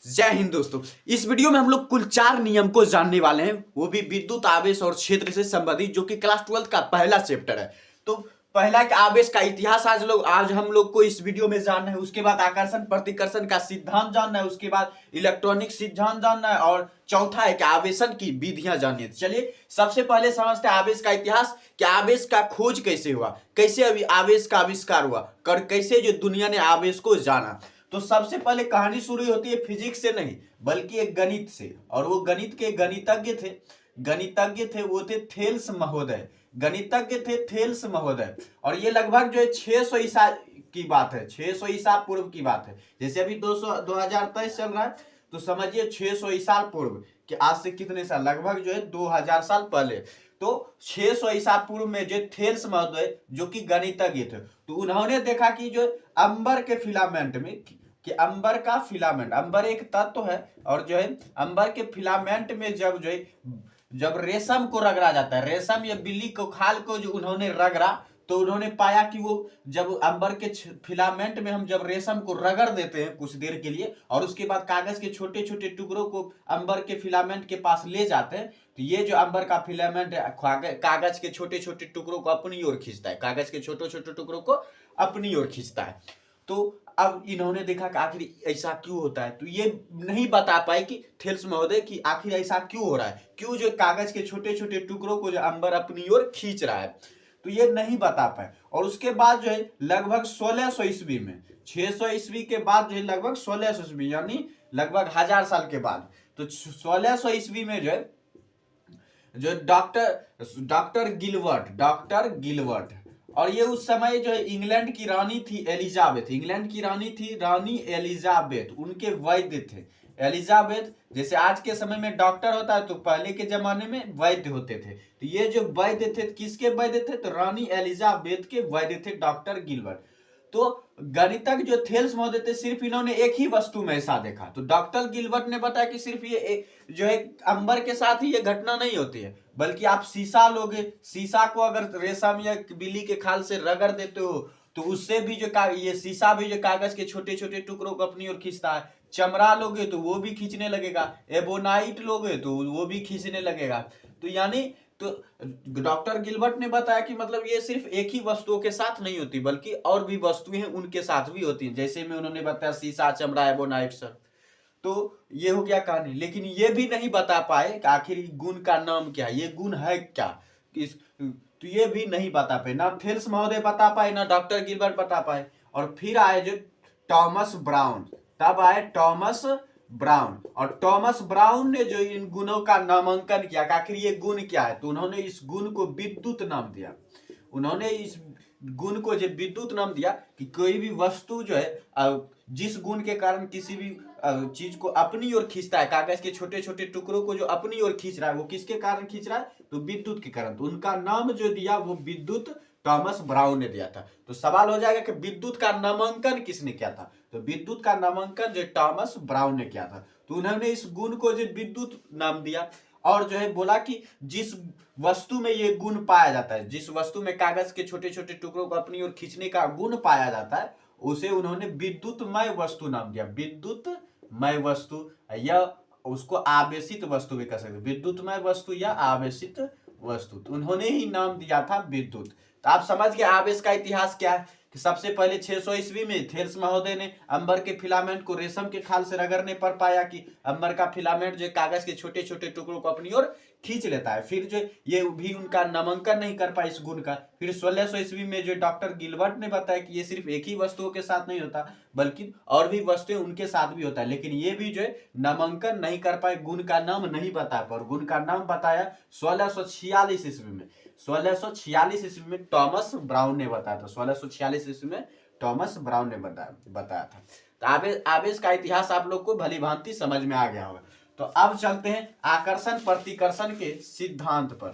जय हिंद दोस्तों। इस वीडियो में हम लोग कुल 4 नियम को जानने वाले हैं, वो भी विद्युत आवेश और क्षेत्र से संबंधित, जो कि क्लास 12 का पहला चैप्टर है। तो पहला कि आवेश का इतिहास आज हम लोग को इस वीडियो में जानना है। उसके बाद आकर्षण प्रतिकर्षण का सिद्धांत जानना है। उसके बाद इलेक्ट्रॉनिक सिद्धांत जानना है। और चौथा है कि आवेशन की विधियां जाननी है। चलिए सबसे पहले समझते हैं आवेश का इतिहास। कि आवेश का खोज कैसे हुआ, कैसे अभी आवेश का आविष्कार हुआ, कैसे जो दुनिया ने आवेश को जाना। तो सबसे पहले कहानी शुरू होती है फिजिक्स से नहीं, बल्कि एक गणित से। और वो गणित के गणितज्ञ थे वो थे थेल्स महोदय। गणितज्ञ थे थेल्स महोदय। और ये लगभग जो है 600 ईसा की बात है, 600 ईसा पूर्व की बात है। जैसे अभी 2023 चल रहा है, तो समझिए 600 ईसा पूर्व कि आज से कितने साल, लगभग जो है 2000 साल पहले। तो 600 ईसा पूर्व में जो थेल्स महोदय जो कि गणितज्ञ थे, तो उन्होंने देखा कि जो अंबर के फिलामेंट में, कि अंबर का फिलामेंट, अंबर एक तत्व है, और जो है अंबर के फिलामेंट में जब रेशम को रगड़ा जाता है, रेशम या बिल्ली को खाल को जो उन्होंने रगड़ा, तो उन्होंने पाया कि वो जब अंबर के फिलामेंट में हम जब रेशम को रगड़ देते हैं कुछ देर के लिए, और उसके बाद कागज के छोटे छोटे टुकड़ों को अंबर के फिलामेंट के पास ले जाते हैं, तो ये जो अंबर का फिलामेंट कागज के छोटे छोटे टुकड़ों को अपनी ओर खींचता है, कागज के छोटे छोटे टुकड़ों को अपनी ओर खींचता है। तो अब इन्होंने देखा कि आखिर ऐसा क्यों होता है। तो ये नहीं बता पाए कि थेल्स महोदय कि आखिर ऐसा क्यों हो रहा है, क्यों जो कागज के छोटे छोटे टुकड़ों को जो अंबर अपनी ओर खींच रहा है, तो ये नहीं बता पाए। और उसके बाद जो है लगभग 1600 ईस्वी में, 600 ईस्वी के बाद जो है लगभग 1600 ईस्वी, यानी लगभग 1000 साल के बाद, तो 1600 ईस्वी में जो डॉक्टर गिलवर्ट, और ये उस समय जो है इंग्लैंड की रानी थी एलिजाबेथ, रानी एलिजाबेथ, उनके वैद्य थे एलिजाबेथ। जैसे आज के समय में डॉक्टर होता है, तो पहले के जमाने में वैद्य होते थे। तो ये जो वैद्य थे, किसके वैद्य थे, तो रानी एलिजाबेथ के वैद्य थे डॉक्टर गिलवर्ट। तो गणितज्ञ जो थेल्स महोदय थे, सिर्फ इन्होंने एक ही वस्तु में ऐसा देखा। तो डॉक्टर गिलवर्ट ने बताया कि सिर्फ ये जो है अंबर के साथ ही ये घटना नहीं होती है, बल्कि आप शीशा लोगे, शीशा को अगर रेशम या बिल्ली के खाल से रगड़ देते हो, तो उससे भी जो ये शीशा भी जो कागज के छोटे छोटे टुकड़ों को अपनी ओर खींचता है। चमड़ा लोगे तो वो भी खींचने लगेगा, एबोनाइट लोगे तो वो भी खींचने लगेगा। तो यानी तो डॉक्टर गिलबर्ट ने बताया कि मतलब ये सिर्फ एक ही वस्तुओं के साथ नहीं होती, बल्कि और भी वस्तुएं हैं उनके साथ भी होती हैं। जैसे में उन्होंने बताया शीशा, चमड़ा, एबोनाइट सर। तो ये हो गया कहानी। लेकिन ये भी नहीं बता पाए कि आखिर गुण का नाम क्या है, ये गुण है क्या, तो ये भी नहीं बता पाए। ना थेल्स महोदय बता पाए, ना डॉक्टर गिलबर्ट बता पाए। और फिर आए जो टॉमस ब्राउन, तब आए टॉमस ब्राउन। और टॉमस ब्राउन ने जो इन गुणों का नामांकन किया, आखिर ये गुण क्या है, तो उन्होंने इस गुण को विद्युत नाम दिया। उन्होंने इस गुण को जो विद्युत नाम दिया कि कोई भी वस्तु जो है जिस गुण के कारण किसी भी चीज को अपनी ओर खींचता है, कागज के छोटे छोटे टुकड़ों को जो अपनी ओर खींच रहा है, वो किसके कारण खींच रहा है, तो विद्युत के कारण। तो उनका नाम जो दिया वो विद्युत टॉमस ब्राउन ने दिया था। तो सवाल हो जाएगा कि विद्युत का नामांकन किसने किया था, तो विद्युत का नामांकन जो टॉमस ब्राउन ने किया था। तो उन्होंने इस गुण को जो विद्युत नाम दिया, और जो है बोला कि जिस वस्तु में ये गुण पाया जाता है, जिस वस्तु में कागज के छोटे छोटे टुकड़ों को अपनी ओर खींचने का गुण पाया जाता है, उसे उन्होंने विद्युतमय वस्तु नाम दिया। विद्युतमय वस्तु या उसको आवेशित वस्तु भी कह सकते, विद्युतमय वस्तु या आवेशित वस्तु, तो उन्होंने ही नाम दिया था विद्युत। तो आप समझ गए आवेश का इतिहास क्या है। कि सबसे पहले 600 ईस्वी में थेल्स महोदय ने अंबर के फिलामेंट को रेशम के खाल से रगड़ने पर पाया कि अंबर का फिलामेंट जो कागज के छोटे छोटे टुकड़ों को अपनी ओर खींच लेता है। फिर जो ये भी उनका नामांकन नहीं कर पाए इस गुण का। फिर 1600 ईस्वी में जो डॉक्टर गिलबर्ट ने बताया कि ये सिर्फ एक ही वस्तुओं के साथ नहीं होता, बल्कि और भी वस्तुएं उनके साथ भी होता है। लेकिन ये भी जो है नामांकन नहीं कर पाए, गुण का नाम नहीं बता पाए। और गुण का नाम बताया 1646 ईस्वी में, 1646 ईस्वी में टॉमस ब्राउन ने बताया था। 1646 ईस्वी में टॉमस ब्राउन ने बताया था। तो आवेश का इतिहास आप लोग को भली भांति समझ में आ गया होगा। तो अब चलते हैं आकर्षण प्रतिकर्षण के सिद्धांत पर।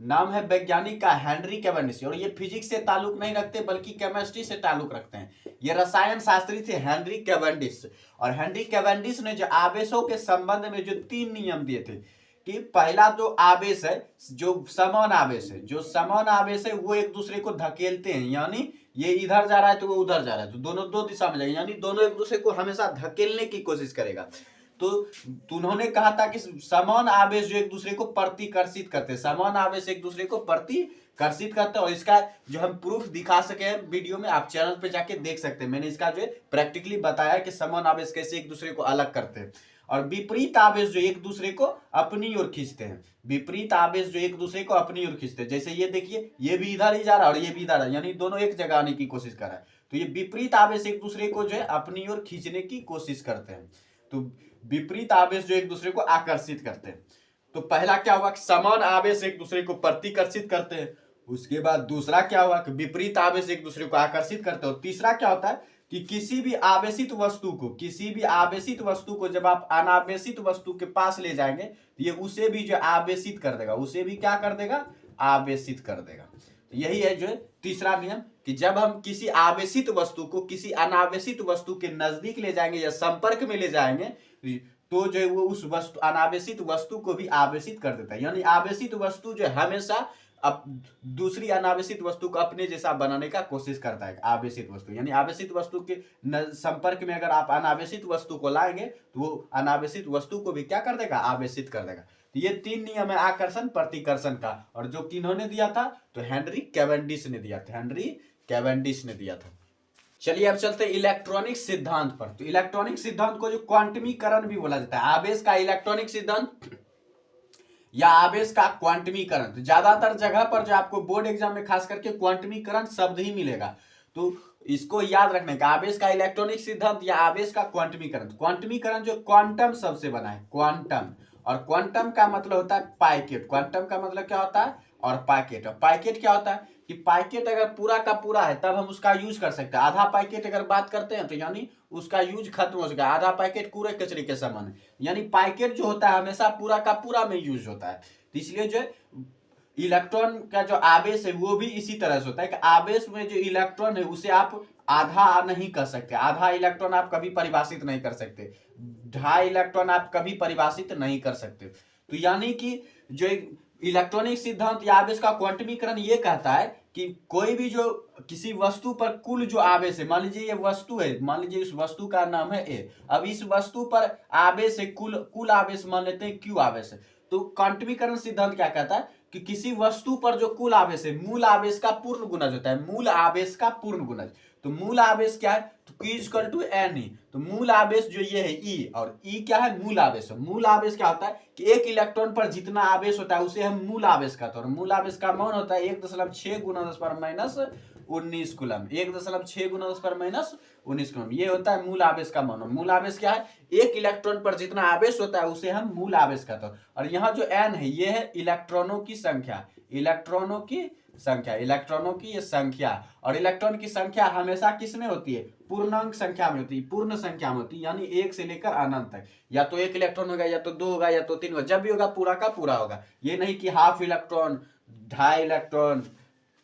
नाम है वैज्ञानिक का हेनरी कैवेंडिश, और ये फिजिक्स से ताल्लुक नहीं रखते, बल्कि केमिस्ट्री से ताल्लुक रखते हैं। ये रसायन शास्त्री थे हेनरी कैवेंडिश। और हेनरी कैवेंडिश ने जो आवेशों के संबंध में जो 3 नियम दिए थे, कि पहला जो आवेश है, जो समान आवेश है, वो एक दूसरे को धकेलते हैं। यानी ये इधर जा रहा है तो वो उधर जा रहा है, तो दोनों दो दिशा में जाएंगे, यानी दोनों एक दूसरे को हमेशा धकेलने की कोशिश करेगा। तो उन्होंने कहा था कि समान आवेश जो एक दूसरे को प्रतिकर्षित करते हैं, समान आवेश एक दूसरे को प्रतिकर्षित करते हैं। और इसका जो हम प्रूफ दिखा सके हैं वीडियो में, आप चैनल पे जाके देख सकते हैं। मैंने इसका जो है प्रैक्टिकली बताया कि समान आवेश कैसे एक दूसरे को अलग करते हैं। और विपरीत आवेश जो एक दूसरे को अपनी ओर खींचते हैं, विपरीत आवेश जो एक दूसरे को अपनी ओर खींचते हैं। जैसे ये देखिए, ये भी इधर ही जा रहा है और ये भी इधर है, यानी दोनों एक जगह आने की कोशिश कर रहा है। तो ये विपरीत आवेश एक दूसरे को जो है अपनी ओर खींचने की कोशिश करते हैं। तो विपरीत आवेश जो एक दूसरे को आकर्षित करते हैं। तो पहला क्या हुआ कि समान आवेश एक दूसरे को प्रतिकर्षित करते हैं। उसके बाद दूसरा क्या हुआ कि विपरीत आवेश एक दूसरे को आकर्षित करते हैं। और तीसरा क्या होता है कि किसी भी आवेशित वस्तु को जब आप अनावेशित वस्तु के पास ले जाएंगे तो ये उसे भी जो आवेशित कर देगा, उसे भी क्या कर देगा, आवेशित कर देगा। तो यही है जो है तीसरा नियम कि जब हम किसी आवेशित वस्तु को किसी अनावेशित वस्तु के नजदीक ले जाएंगे या संपर्क में ले जाएंगे तो जो है वो उस वस्तु अनावेशित वस्तु को भी आवेशित कर देता है। यानी आवेशित वस्तु जो हमेशा अब दूसरी अनावेशित वस्तु को अपने जैसा बनाने का कोशिश करता है। आवेशित वस्तु यानी आवेशित वस्तु के संपर्क में अगर आप अनावेशित वस्तु को लाएंगे तो वो अनावेशित वस्तु को भी क्या कर देगा, आवेशित कर देगा। तो ये तीन नियम है आकर्षण प्रतिकर्षण का। और जो किन्होंने दिया था तो हेनरी कैवेंडिश ने दिया था, हेनरी कैवेंडिश ने दिया था। चलिए अब चलते हैं इलेक्ट्रॉनिक सिद्धांत पर। तो इलेक्ट्रॉनिक सिद्धांत को जो क्वांटमीकरण भी बोला जाता है, आवेश का इलेक्ट्रॉनिक सिद्धांत या आवेश का क्वांटमीकरण। तो ज्यादातर जगह पर जो आपको बोर्ड एग्जाम में खास करके क्वांटमीकरण शब्द ही मिलेगा, तो इसको याद रखने का आवेश का इलेक्ट्रॉनिक सिद्धांत या आवेश का क्वांटमीकरण। क्वांटमीकरण जो क्वांटम शब्द से बना है, क्वांटम, और क्वांटम का मतलब होता है पैकेट। क्वांटम का मतलब क्या होता है, और पैकेट। और पैकेट क्या होता है कि पैकेट अगर पूरा का पूरा है तब हम उसका यूज कर सकते हैं। आधा पैकेट अगर बात करते हैं तो यानी उसका यूज खत्म हो चुका है, आधा पैकेट कूड़े कचरे के समान है। यानी पैकेट जो होता है हमेशा पूरा का पूरा में यूज होता है। तो इसलिए जो इलेक्ट्रॉन का जो आवेश है वो भी इसी तरह से होता है कि आवेश में जो इलेक्ट्रॉन है उसे आप आधा नहीं कर सकते, आधा इलेक्ट्रॉन आप कभी परिभाषित नहीं कर सकते, 2.5 इलेक्ट्रॉन आप कभी परिभाषित नहीं कर सकते। तो यानी कि जो इलेक्ट्रॉनिक सिद्धांत या आवेश का क्वांटमीकरण ये कहता है कि कोई भी जो किसी वस्तु पर कुल जो आवेश है, मान लीजिए ये वस्तु है, मान लीजिए इस वस्तु का नाम है ए, अब इस वस्तु पर आवेश है कुल आवेश मान लेते हैं क्यू आवेश है। तो क्वांटमीकरण सिद्धांत क्या कहता है कि किसी वस्तु पर जो कुल आवेश है मूल आवेश का पूर्ण गुणज होता है, मूल आवेश का पूर्ण गुणज। तो मूल आवेश क्या है, तो Q equal to N E. तो मूल आवेश जो ये है ई, और ई क्या है, मूल आवेश है। मूल आवेश क्या होता है कि एक इलेक्ट्रॉन पर जितना आवेश होता है उसे हम मूल आवेश कहते हैं। और मूल आवेश का मान होता है 1.6 गुना 10 पर माइनस 19 कूलम, 1.6 गुना 10 पर माइनस 19 कूलम, ये होता है मूल आवेश का मान। मूल आवेश क्या है, एक इलेक्ट्रॉन पर जितना आवेश होता है उसे हम मूल आवेश कहते हैं। और यहाँ जो एन है ये है इलेक्ट्रॉनों की संख्या, इलेक्ट्रॉनों की संख्या, इलेक्ट्रॉनों की ये संख्या। और इलेक्ट्रॉन की संख्या हमेशा किसमें होती है, पूर्णांक संख्या में होती है, पूर्ण संख्या में होती है, यानी 1 से लेकर अनंत तक। या तो 1 इलेक्ट्रॉन होगा, या तो 2 होगा, या तो 3 होगा, जब भी होगा पूरा का पूरा होगा। ये नहीं कि हाफ इलेक्ट्रॉन, 2.5 इलेक्ट्रॉन,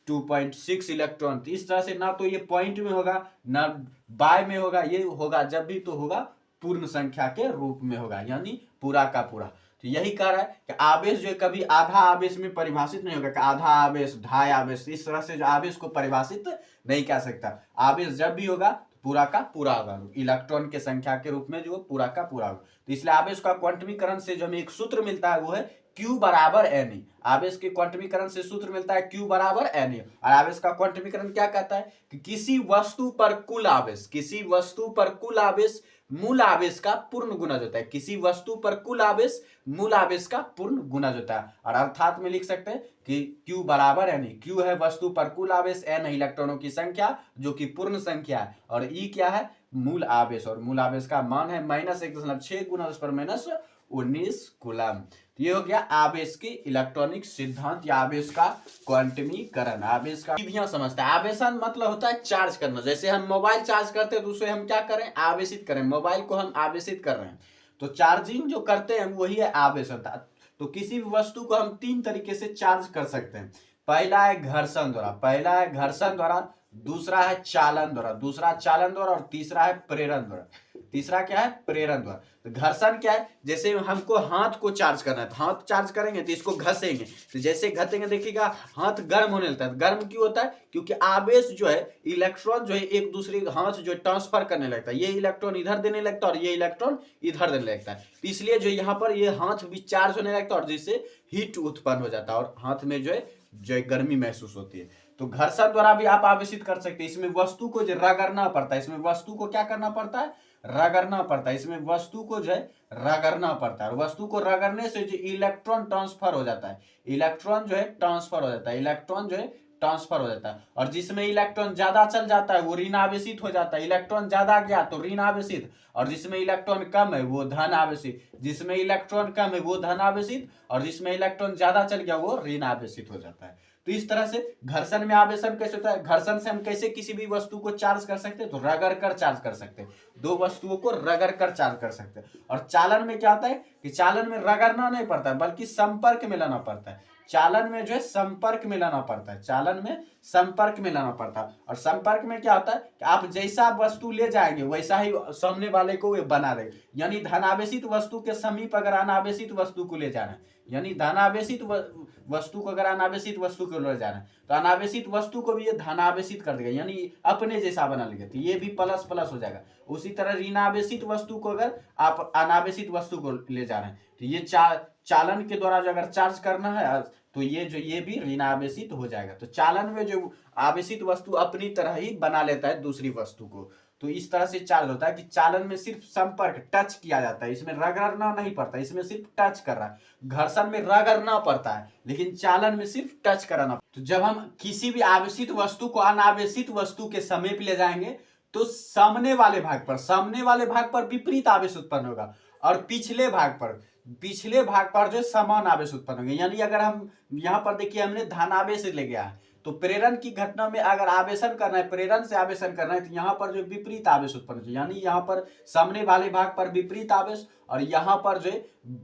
2.6 इलेक्ट्रॉन। तो इस तरह से ना तो ये पॉइंट में होगा ना बाय में होगा, ये होगा जब भी तो होगा पूर्ण संख्या के रूप में होगा, यानी पूरा का पूरा। तो यही कह रहा है कि आवेश जो कभी आधा आवेश में परिभाषित नहीं होगा कि आधा आवेश, 2.5 आवेश, इस तरह से जो आवेश को परिभाषित नहीं कह सकता। आवेश जब भी होगा तो पूरा का पूरा होगा, इलेक्ट्रॉन के संख्या के रूप में जो पूरा का पूरा होगा। तो इसलिए आवेश का क्वांटमीकरण से जो हमें एक सूत्र मिलता है वो है Q बराबर NE। आवेश के क्वांटमीकरण से सूत्र मिलता है Q बराबर NE। और आवेश का क्वांटमीकरण क्या कहता है कि किसी वस्तु पर कुल आवेश, किसी वस्तु पर कुल आवेश मूल आवेश का पूर्ण गुणज होता है, किसी वस्तु पर कुल आवेश मूल आवेश का पूर्ण गुणज होता है। और अर्थात में लिख सकते हैं कि Q बराबर NE। Q है वस्तु पर कुल आवेश, N है इलेक्ट्रॉनों की संख्या जो कि पूर्ण संख्या है, और E क्या है, मूल आवेश। और मूल आवेश का मान है -1.6 गुना 10 पर माइनस 19 कूलम। ये हो गया आवेश की इलेक्ट्रॉनिक सिद्धांत या आवेश का क्वांटमीकरण। आवेश का विधियां समझते हैं। आवेशन मतलब होता है चार्ज करना। जैसे हम मोबाइल चार्ज करते हैं तो उसे हम क्या करें, आवेशित करें। मोबाइल को हम आवेशित कर रहे हैं, तो चार्जिंग जो करते हैं वही है आवेशन। तो किसी भी वस्तु को हम 3 तरीके से चार्ज कर सकते हैं। पहला है घर्षण द्वारा, पहला है घर्षण द्वारा, दूसरा है चालन द्वारा, दूसरा चालन द्वारा, और तीसरा है प्रेरण द्वारा। तीसरा क्या है? प्रेरण द्वारा। तो घर्षण क्या है? जैसे हमको हाथ को चार्ज करना है तो हाथ चार्ज करेंगे तो इसको घसेंगे, तो जैसे घसेंगे देखिएगा हाथ गर्म होने लगता है। गर्म क्यों होता है? क्योंकि आवेश जो है, इलेक्ट्रॉन जो है एक दूसरे हाथ जो ट्रांसफर करने लगता है, ये इलेक्ट्रॉन इधर देने लगता है और ये इलेक्ट्रॉन इधर देने लगता है, तो इसलिए जो यहाँ पर ये हाथ भी चार्ज होने लगता है और जिससे हीट उत्पन्न हो जाता है और हाथ में जो है गर्मी महसूस होती है। तो घर्षण द्वारा भी आप आवेशित कर सकते हैं। इसमें वस्तु को जो रगड़ना पड़ता है, इसमें वस्तु को क्या करना पड़ता है? रगड़ना पड़ता है। इसमें वस्तु को जो है रगड़ना पड़ता है, और वस्तु को रगड़ने से जो इलेक्ट्रॉन ट्रांसफर हो जाता है, इलेक्ट्रॉन जो है ट्रांसफर हो जाता है, इलेक्ट्रॉन जो है ट्रांसफर हो जाता है। और जिसमें इलेक्ट्रॉन ज्यादा चल जाता है वो ऋण आवेशित हो जाता है, इलेक्ट्रॉन ज्यादा गया तो ऋण आवेशित, और जिसमें इलेक्ट्रॉन कम है वो धन आवेशित, जिसमें इलेक्ट्रॉन कम है वो धन आवेशित, और जिसमें इलेक्ट्रॉन ज्यादा चल गया वो ऋण आवेशित हो जाता है। तो इस तरह से घर्षण में आवेशन कैसे होता है? घर्षण से हम कैसे किसी भी वस्तु को चार्ज कर सकते हैं? तो रगड़ कर चार्ज कर सकते हैं, दो वस्तुओं को रगड़ कर चार्ज कर सकते हैं। और चालन में क्या होता है कि चालन में रगड़ना नहीं पड़ता है बल्कि संपर्क में लाना पड़ता है। चालन में जो है संपर्क में लाना पड़ता है, चालन में संपर्क में लाना पड़ता है। और संपर्क में क्या होता है कि आप जैसा वस्तु ले जाएंगे वैसा ही सामने वाले को वे बना देंगे। यानी धनावेशित वस्तु के समीप अगर अनावेशित वस्तु को ले जाना है, यानी धनावेशित वस्तु को अगर अनावेशित वस्तु को ले जाना है तो अनावेशित वस्तु को भी ये धनावेशित कर देगा, यानी अपने जैसा बना लेगा, तो ये भी प्लस प्लस हो जाएगा। उसी तरह ऋणावेशित वस्तु को अगर आप अनावेशित वस्तु को ले जा रहे हैं तो ये चालन के द्वारा जो अगर चार्ज करना है तो ये भी ऋणावेशित हो जाएगा। तो चालन में जो आवेशित वस्तु अपनी तरह ही बना लेता है दूसरी वस्तु को, तो इस तरह से चार्ज होता है कि चालन में सिर्फ संपर्क, टच किया जाता है, इसमें रगड़ना नहीं पड़ता, इसमें सिर्फ टच कर रहा है। घर्षण में रगड़ना पड़ता है लेकिन चालन में सिर्फ टच कराना। तो जब हम किसी भी आवेशित वस्तु को अनावेशित वस्तु के समीप ले जाएंगे तो सामने वाले भाग पर विपरीत आवेश उत्पन्न होगा, और पिछले भाग पर जो समान आवेश उत्पन्न होंगे। यानी अगर हम यहाँ पर देखिए हमने धनावेश ले गया है तो प्रेरण की घटना में अगर आवेशन करना है, प्रेरण से आवेशन करना है तो यहाँ पर जो विपरीत आवेश उत्पन्न होगा, यानी यहाँ पर सामने वाले भाग पर विपरीत आवेश और यहाँ पर जो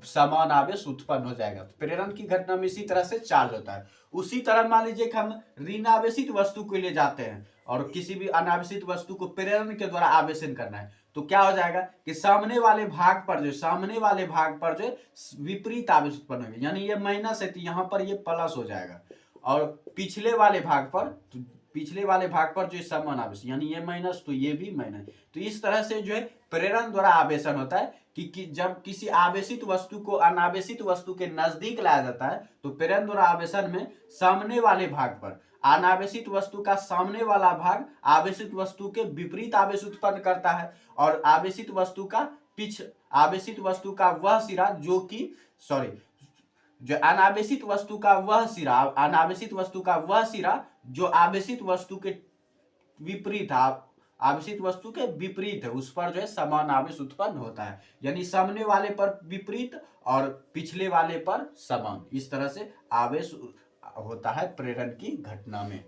समान आवेश उत्पन्न हो जाएगा। तो प्रेरण की घटना में इसी तरह से चार्ज होता है। उसी तरह मान लीजिए कि हम ऋणावेशित वस्तु को ले जाते हैं और किसी भी अनावेशित वस्तु को प्रेरण के द्वारा आवेशन करना है तो क्या हो जाएगा कि सामने वाले भाग पर जो विपरीत आवेश उत्पन्न होगा, यानी ये माइनस है तो यहाँ पर ये प्लस हो जाएगा, और पिछले वाले भाग पर जो समान आवेश, यानी ये माइनस तो ये भी माइनस। तो इस तरह से जो है प्रेरण द्वारा आवेशन होता है कि जब किसी आवेशित वस्तु को अनावेशित वस्तु के नजदीक लाया जाता है तो प्रेरण द्वारा आवेशन में सामने वाले भाग पर अनावेशित वस्तु का सामने वाला भाग आवेशित वस्तु के विपरीत आवेश उत्पन्न करता है, और आवेशित वस्तु का वह सिरा जो अनावेशित वस्तु का वह सिरा जो आवेशित वस्तु के विपरीत है उस पर जो है समान आवेश उत्पन्न होता है, यानी सामने वाले पर विपरीत और पिछले वाले पर समान। इस तरह से आवेश होता है प्रेरण की घटना में।